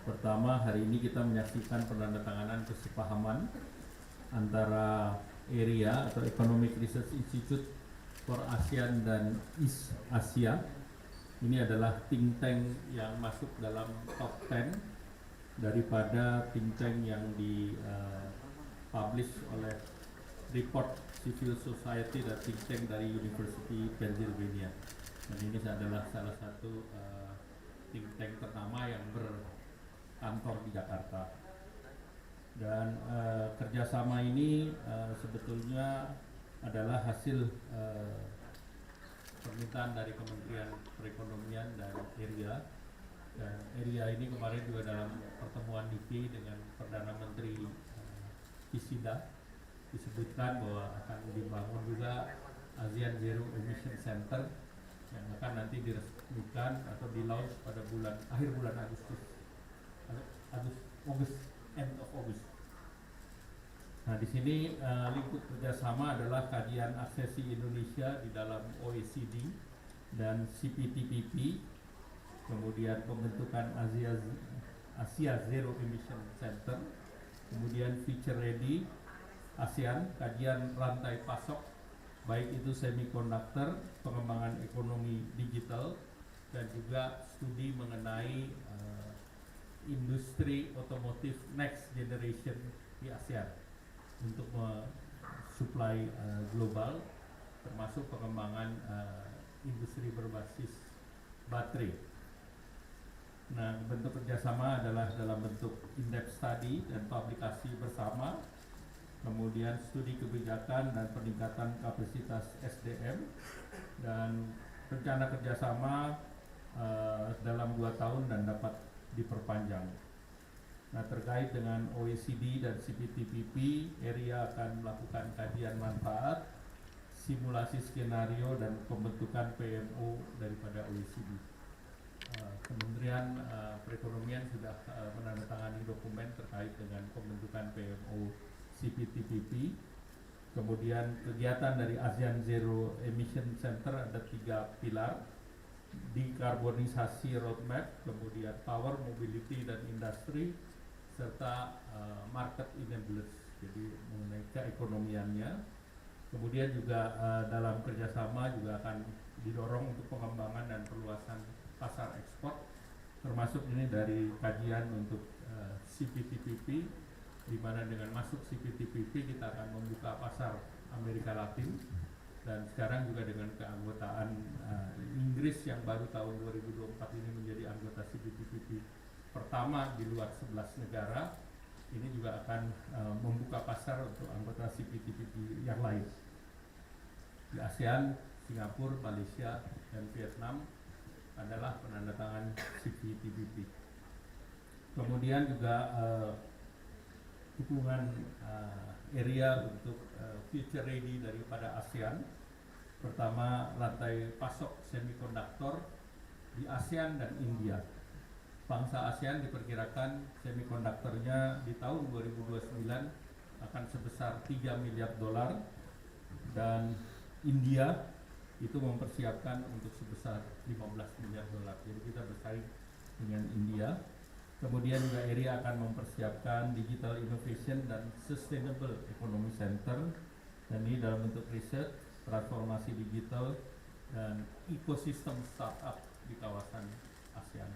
Pertama, hari ini kita menyaksikan penandatanganan kesepahaman antara ERIA atau Economic Research Institute for ASEAN dan East Asia. Ini adalah think tank yang masuk dalam top 10 daripada think tank yang dipublish oleh Report Civil Society dan think tank dari University Pennsylvania. Dan ini adalah salah satu think tank pertama yang berkantor di Jakarta. Dan kerjasama ini sebetulnya adalah hasil permintaan dari Kementerian Perekonomian dan ERIA. Dan ERIA ini kemarin juga dalam pertemuan DP dengan Perdana Menteri Kishida disebutkan bahwa akan dibangun juga ASEAN Zero Emission Center yang akan nanti diresmikan atau di-launch pada akhir bulan Agustus, end of August. Nah, di sini lingkup kerjasama adalah kajian aksesi Indonesia di dalam OECD dan CPTPP, kemudian pembentukan Asia Zero Emission Center, kemudian Future Ready ASEAN, kajian rantai pasok, baik itu semikonduktor, pengembangan ekonomi digital, dan juga studi mengenai industri otomotif next generation di ASEAN untuk mensuplai global, termasuk pengembangan industri berbasis baterai. Nah, bentuk kerjasama adalah dalam bentuk in-depth study dan publikasi bersama, kemudian studi kebijakan dan peningkatan kapasitas SDM, dan rencana kerjasama dalam 2 tahun dan dapat diperpanjang. Nah, terkait dengan OECD dan CPTPP, ERIA akan melakukan kajian manfaat, simulasi skenario, dan pembentukan PMO daripada OECD. Kementerian Perekonomian sudah menandatangani dokumen terkait dengan pembentukan PMO CPTPP. Kemudian kegiatan dari ASEAN Zero Emission Center ada 3 pilar: dekarbonisasi roadmap, kemudian power, mobility, dan industri, serta market enablers, jadi mengenai keekonomiannya. Kemudian juga dalam kerjasama juga akan didorong untuk pengembangan dan perluasan pasar ekspor, termasuk ini dari kajian untuk CPTPP, di mana dengan masuk CPTPP kita akan membuka pasar Amerika Latin, dan sekarang juga dengan keanggotaan Inggris yang baru tahun 2024 ini menjadi anggota CPTPP pertama di luar 11 negara, ini juga akan membuka pasar untuk anggota CPTPP yang lain di ASEAN. Singapura, Malaysia, dan Vietnam adalah penandatangan CPTPP. Kemudian juga dukungan ERIA untuk future ready daripada ASEAN. Pertama, rantai pasok semikonduktor di ASEAN dan India. Bangsa ASEAN diperkirakan semikonduktornya di tahun 2029 akan sebesar $3 miliar, dan India itu mempersiapkan untuk sebesar $15 miliar. Jadi kita bersaing dengan India. Kemudian juga ERIA akan mempersiapkan Digital Innovation dan Sustainable Economy Center, dan ini dalam bentuk riset, transformasi digital, dan ekosistem startup di kawasan ASEAN.